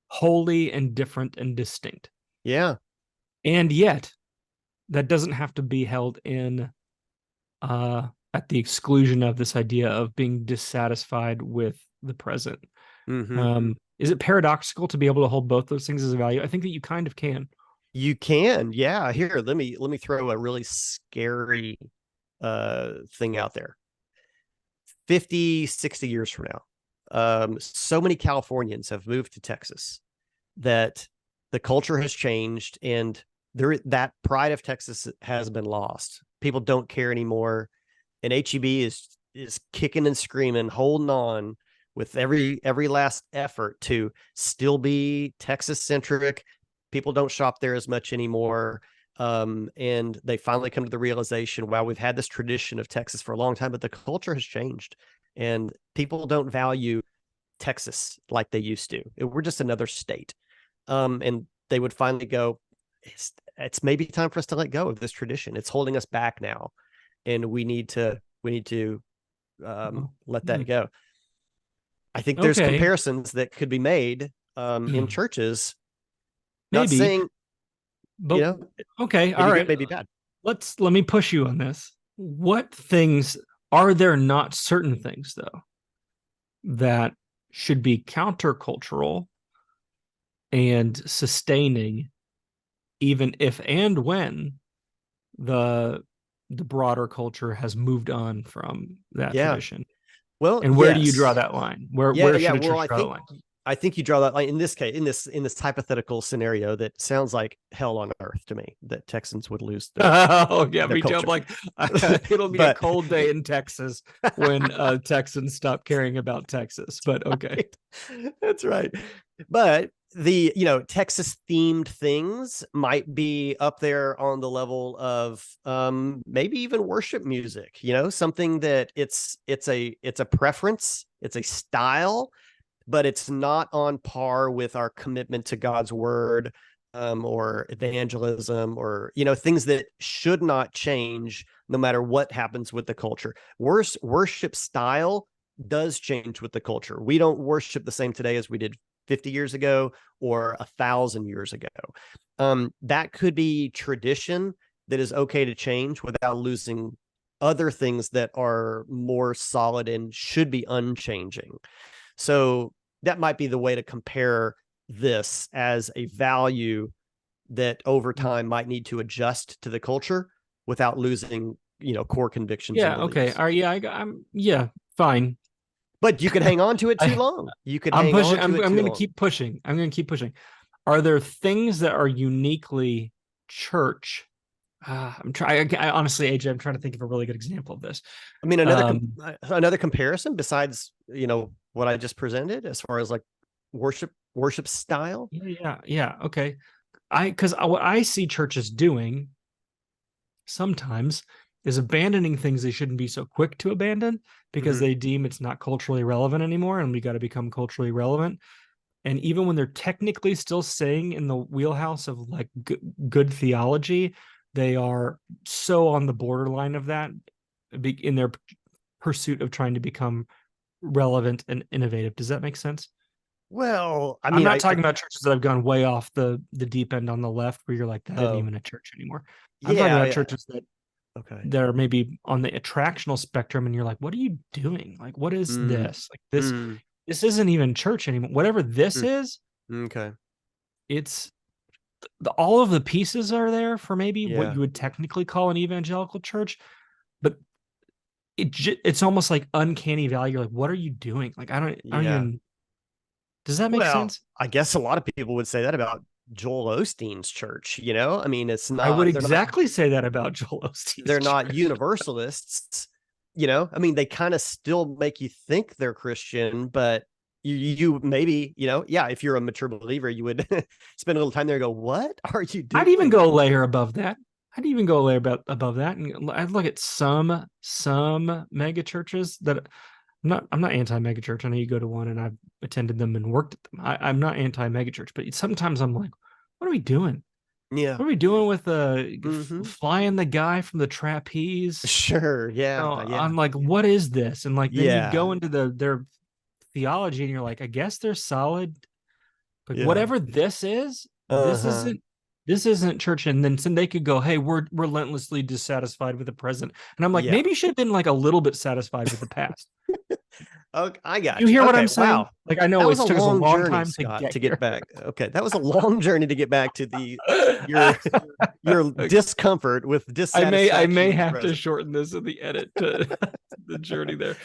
holy and different and distinct. Yeah. And yet that doesn't have to be held in at the exclusion of this idea of being dissatisfied with the present. Is it paradoxical to be able to hold both those things as a value? I think that you kind of can. You can. Yeah. Here, let me throw a really scary thing out there. 50, 60 years from now, so many Californians have moved to Texas that the culture has changed, and that pride of Texas has been lost. People don't care anymore, and HEB is kicking and screaming, holding on with every last effort to still be Texas centric. People don't shop there as much anymore. And they finally come to the realization, wow, we've had this tradition of Texas for a long time, but the culture has changed, and people don't value Texas like they used to. We're just another state. And they would finally go, it's maybe time for us to let go of this tradition. It's holding us back now, and we need to let that go. I think there's comparisons that could be made in churches. Maybe. Not saying, but okay, all right, maybe bad. Let me push you on this. What things are there not certain things though that should be countercultural and sustaining, even if and when the broader culture has moved on from that tradition? Well, and where do you draw that line? Where should a church draw that line? I think you draw that line in this case, in this hypothetical scenario that sounds like hell on earth to me, that Texans would lose their me too. I'm like, it'll be a cold day in Texas when Texans stop caring about Texas. But okay. Right. That's right. But the, Texas themed things might be up there on the level of maybe even worship music, something that it's a preference, it's a style, but it's not on par with our commitment to God's word, or evangelism, or, things that should not change no matter what happens with the culture. Worship style does change with the culture. We don't worship the same today as we did 50 years ago or 1,000 years ago. That could be tradition that is okay to change without losing other things that are more solid and should be unchanging. So that might be the way to compare this as a value that over time might need to adjust to the culture without losing, core convictions. Yeah. Okay. All right. Yeah. Fine. But you could hang on to it too long. You could. I'm pushing. I'm going to keep pushing. I'm going to keep pushing. Are there things that are uniquely church? I'm trying. Honestly, AJ, I'm trying to think of a really good example of this. I mean, another comparison besides, what I just presented as far as like worship style. Yeah. Okay. Because what I see churches doing sometimes is abandoning things they shouldn't be so quick to abandon because they deem it's not culturally relevant anymore, and we got to become culturally relevant. And even when they're technically still staying in the wheelhouse of like good theology, they are so on the borderline of that in their pursuit of trying to become relevant and innovative. Does that make sense? Well, I mean, I'm not talking about churches that have gone way off the deep end on the left where you're like, that isn't even a church anymore. I'm talking about churches that are maybe on the attractional spectrum, and you're like, what are you doing? Like, what is this? Like this isn't even church anymore. Whatever this is, it's all of the pieces are there for maybe what you would technically call an evangelical church, but it's almost like uncanny valley. You're like, what are you doing? Like, I don't even. Does that make sense? I guess a lot of people would say that about Joel Osteen's church. I mean, it's not. I would exactly say that about Joel Osteen's They're church. not universalists. I mean, they kind of still make you think they're Christian, but you maybe, if you're a mature believer, you would spend a little time there and go, what are you doing? I'd even go a layer above that. Above that. And I'd look at some mega churches that I'm not anti-mega church. I know you go to one and I've attended them and worked at them. I'm not anti-mega church, but sometimes I'm like, what are we doing? Yeah. What are we doing with flying the guy from the trapeze? Sure. Yeah. I'm like, what is this? And like, then you go into their theology and you're like, I guess they're solid, but whatever this is, this isn't church. And then they could go, hey, we're relentlessly dissatisfied with the present. And I'm like, maybe you should have been like a little bit satisfied with the past. Okay, I got you. You hear what I'm saying? Wow. Like, I know it took us a long journey, time Scott, to get back. Okay, that was a long journey to get back to your discomfort with dissatisfaction. I may have to shorten this in the edit to the journey there.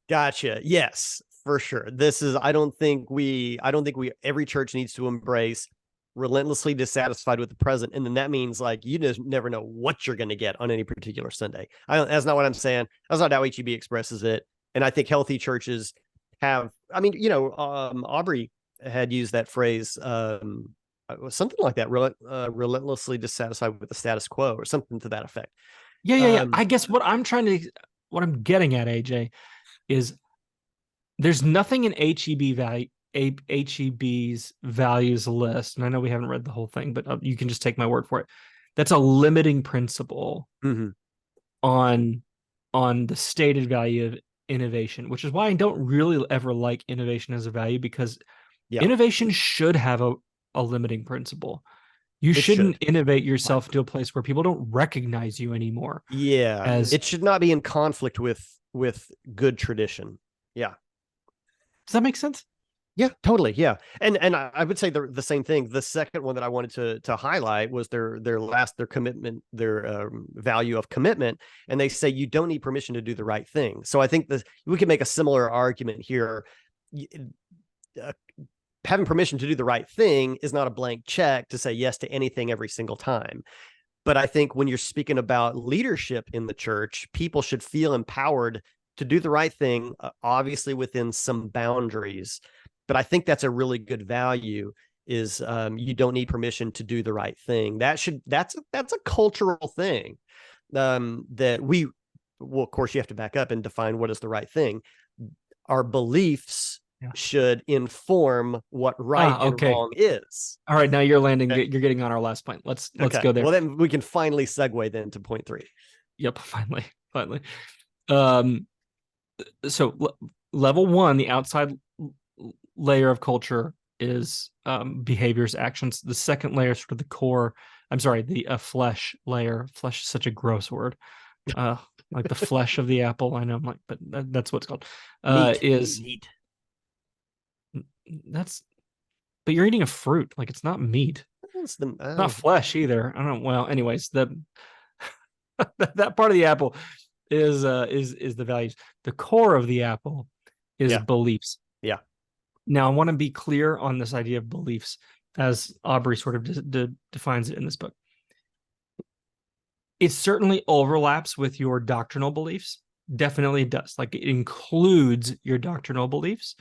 Gotcha. Yes, for sure. This is. I don't think every church needs to embrace relentlessly dissatisfied with the present. And then that means like you just never know what you're going to get on any particular Sunday. That's not what I'm saying. That's not how HEB expresses it. And I think healthy churches have, I mean, Aubrey had used that phrase, something like that, relentlessly dissatisfied with the status quo or something to that effect. Yeah. I guess what I'm getting at, AJ, is there's nothing in HEB's values list, and I know we haven't read the whole thing, but you can just take my word for it. That's a limiting principle on the stated value of innovation, which is why I don't really ever like innovation as a value, because innovation should have a limiting principle. You shouldn't innovate yourself to a place where people don't recognize you anymore. Yeah, it should not be in conflict with good tradition. Yeah. Does that make sense? Yeah, totally. Yeah. And I would say the same thing. The second one that I wanted to highlight was their commitment, their value of commitment. And they say you don't need permission to do the right thing. So I think we can make a similar argument here. Having permission to do the right thing is not a blank check to say yes to anything every single time. But I think when you're speaking about leadership in the church, people should feel empowered to do the right thing, obviously within some boundaries. But I think that's a really good value, is you don't need permission to do the right thing. That's a cultural thing that of course you have to back up and define what is the right thing. Our beliefs should inform what right and wrong is. All right, now you're landing. Okay. You're getting on our last point. Let's go there. Well, then we can finally segue then to point 3. Yep, finally. So level 1, the outside layer of culture is behaviors, actions. The second layer is sort of the core. I'm sorry, the flesh layer. Flesh is such a gross word. Like the flesh of the apple. I know, but that's what it's called. Meat. But you're eating a fruit. Like, it's not meat. It's not flesh either. I don't know. Well, anyways, that part of the apple is the values. The core of the apple is beliefs. Yeah. Now, I want to be clear on this idea of beliefs, as Aubrey sort of defines it in this book. It certainly overlaps with your doctrinal beliefs. Definitely it does. Like, it includes your doctrinal beliefs,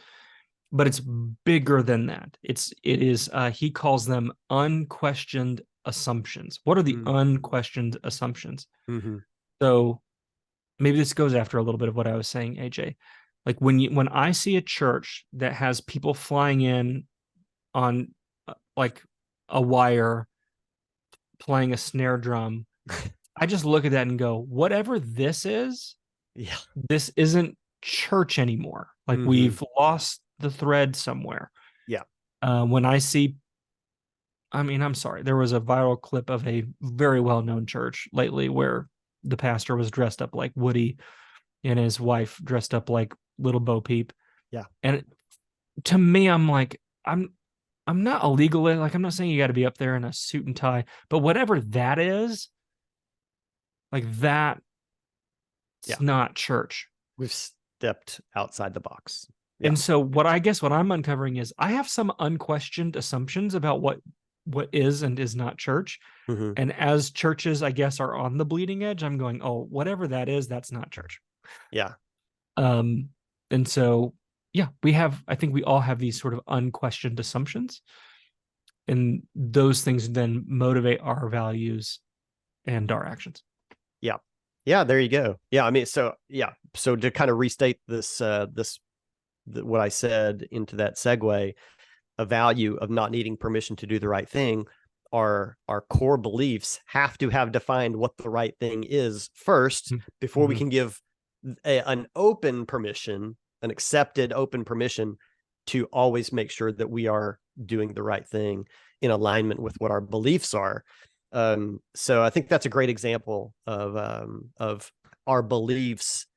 but it's bigger than that. It is he calls them unquestioned assumptions. What are the unquestioned assumptions? Mm-hmm. So maybe this goes after a little bit of what I was saying, AJ. Like, when I see a church that has people flying in on like a wire playing a snare drum, I just look at that and go, whatever this is, this isn't church anymore. Like, we've lost the thread somewhere. Yeah. When I see, I'm sorry, there was a viral clip of a very well-known church lately where the pastor was dressed up like Woody and his wife dressed up like Little Bo Peep. Yeah. And to me, I'm like, I'm not a legalist. Like, I'm not saying you got to be up there in a suit and tie, but whatever that is, like, that, it's not church. We've stepped outside the box. Yeah. And so what I'm uncovering is I have some unquestioned assumptions about what is and is not church. Mm-hmm. And as churches, I guess, are on the bleeding edge, I'm going, oh, whatever that is, that's not church. Yeah. And so, I think we all have these sort of unquestioned assumptions, and those things then motivate our values and our actions. Yeah. Yeah. There you go. Yeah. So to kind of restate this, what I said into that segue, a value of not needing permission to do the right thing, our core beliefs have to have defined what the right thing is first, before we can give an open permission, an accepted open permission to always make sure that we are doing the right thing in alignment with what our beliefs are. So I think that's a great example of our beliefs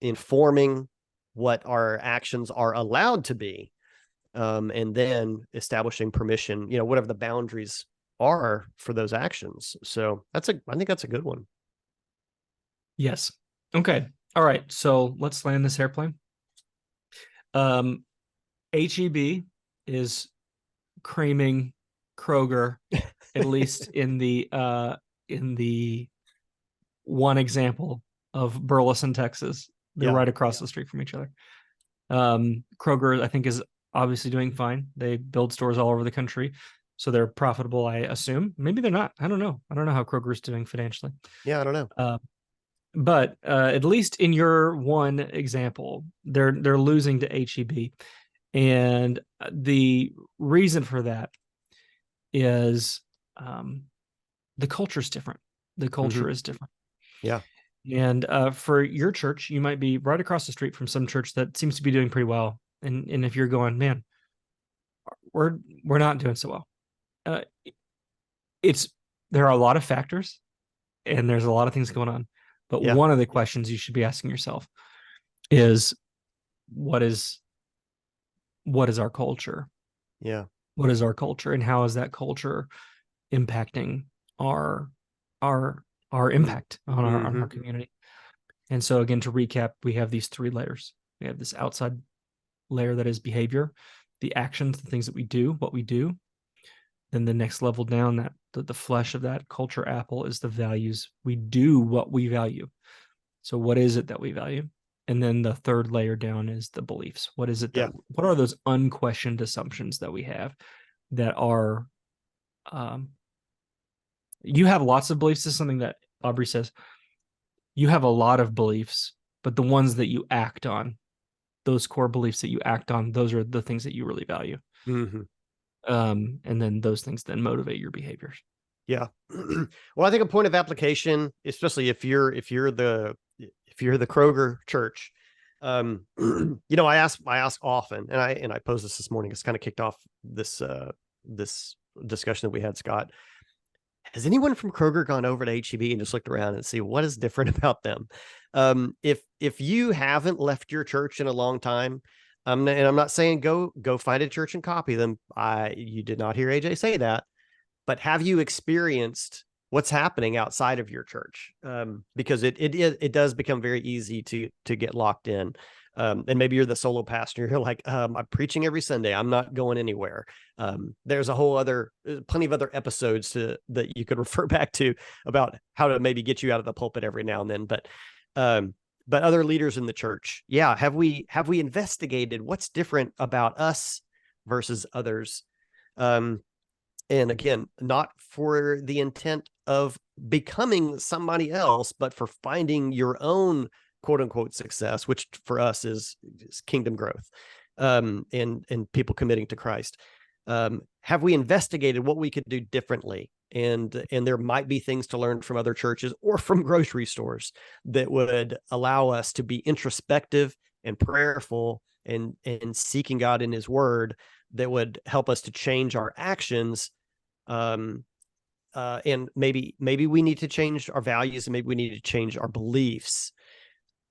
informing what our actions are allowed to be, and then establishing permission, whatever the boundaries are for those actions. So I think that's a good one. Yes. Okay. All right. So let's land this airplane. HEB is creaming Kroger, at least in the one example of Burleson, Texas. They're right across the street from each other. Kroger, I think, is obviously doing fine. They build stores all over the country, so they're profitable, I assume. Maybe they're not. I don't know. I don't know how Kroger's doing financially. Yeah, I don't know. But at least in your one example, they're losing to HEB. And the reason for that is the culture's different. The culture is different. Yeah. And for your church, you might be right across the street from some church that seems to be doing pretty well. And if you're going, man, we're not doing so well. There are a lot of factors, and there's a lot of things going on. But one of the questions you should be asking yourself is, what is our culture? Yeah. What is our culture, and how is that culture impacting our impact on our community? And so, again, to recap, we have these three layers. We have this outside layer that is behavior, the actions, the things that we do, what we do. Then the next level down, that the flesh of that culture apple, is the values. We do what we value. So what is it that we value? And then the third layer down is the beliefs. What is it that, what are those unquestioned assumptions that we have that are, you have lots of beliefs. This is something that Aubrey says. You have a lot of beliefs, but the ones that you act on, those core beliefs that you act on, those are the things that you really value. And then those things then motivate your behaviors. Yeah. Well, I think a point of application, especially if you're the Kroger church, I ask often, and I posed this morning. It's kind of kicked off this discussion that we had, Scott. Has anyone from Kroger gone over to HEB and just looked around and see what is different about them? If you haven't left your church in a long time, and I'm not saying go find a church and copy them. You did not hear AJ say that, but have you experienced what's happening outside of your church? Because it does become very easy to get locked in. And maybe you're the solo pastor. You're like, I'm preaching every Sunday. I'm not going anywhere. There's plenty of other episodes that you could refer back to about how to maybe get you out of the pulpit every now and then. But other leaders in the church, have we investigated what's different about us versus others? And again, not for the intent of becoming somebody else, but for finding your own quote unquote success, which for us is kingdom growth, and people committing to Christ. Have we investigated what we could do differently? And there might be things to learn from other churches or from grocery stores that would allow us to be introspective and prayerful and seeking God in his word, that would help us to change our actions. And maybe we need to change our values, and maybe we need to change our beliefs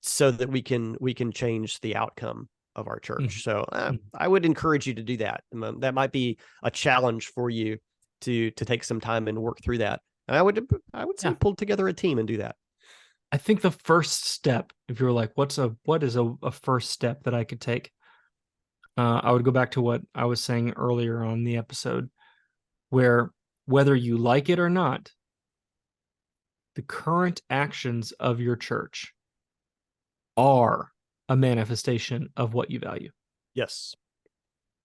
so that we can change the outcome of our church. So I would encourage you to do that. That might be a challenge for you to take some time and work through that. And I would say pull together a team and do that. I think the first step, if you're like, what is a first step that I could take? I would go back to what I was saying earlier on the episode, where whether you like it or not, the current actions of your church are a manifestation of what you value. Yes.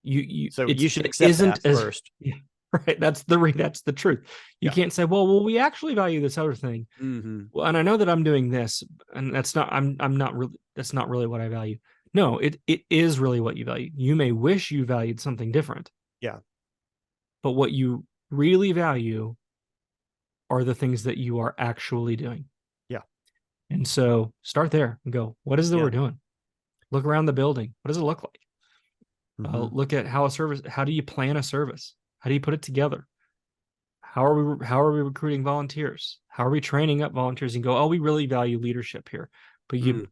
You should accept that first. Right. That's the truth. You can't say, well, we actually value this other thing. Well, and I know that I'm doing this, and that's not really what I value. No, it is really what you value. You may wish you valued something different. Yeah. But what you really value are the things that you are actually doing. Yeah. And so start there and go, what is it we're doing? Look around the building. What does it look like? Look at how do you plan a service? How do you put it together? How are we recruiting volunteers? How are we training up volunteers? And go, oh, we really value leadership here, but you're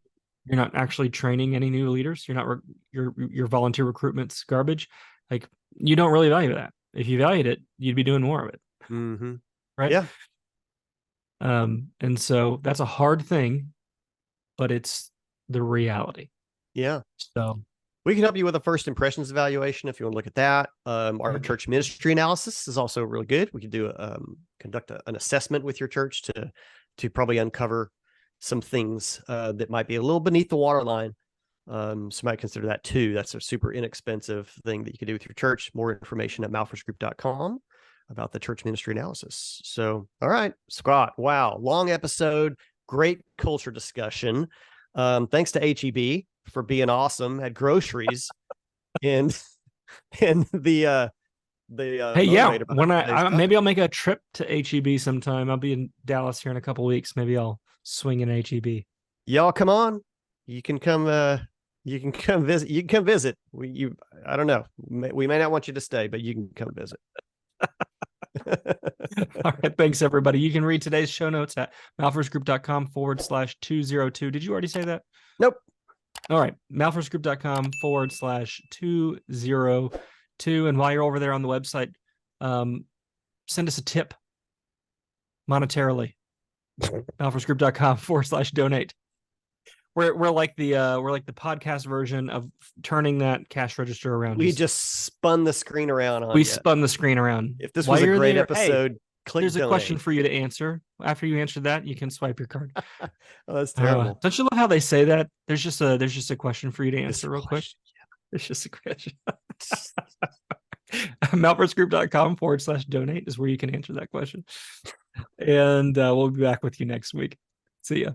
not actually training any new leaders. You're not your volunteer recruitment's garbage. Like, you don't really value that. If you valued it, you'd be doing more of it. Right? Yeah. And so that's a hard thing, but it's the reality. Yeah. So We can help you with a first impressions evaluation if you want to look at that. Our church ministry analysis is also really good. We can do conduct an assessment with your church to probably uncover some things that might be a little beneath the waterline. So you might consider that too. That's a super inexpensive thing that you can do with your church. More information at malphursgroup.com about the church ministry analysis. So, all right, Scott. Wow, long episode. Great culture discussion. Thanks to HEB for being awesome at groceries and the hey, yeah, when I maybe I'll make a trip to HEB sometime. I'll be in Dallas here in a couple of weeks. Maybe I'll swing in HEB. Y'all come on. You can come visit. You can come visit. I don't know. We may not want you to stay, but you can come visit. All right. Thanks, everybody. You can read today's show notes at malphursgroup.com/202. Did you already say that? Nope. All right. malphursgroup.com/202. And while you're over there on the website, send us a tip monetarily. malphursgroup.com/donate. We're like the podcast version of turning that cash register around. We just spun the screen around on We spun the screen around. If this was a great episode, click there's donate. A question for you to answer. After you answer that, you can swipe your card. Oh, that's terrible. Don't you love how they say that? There's just a question for you to answer real quick. Yeah. There's just a question. malphursgroup.com/donate is where you can answer that question. And we'll be back with you next week. See ya.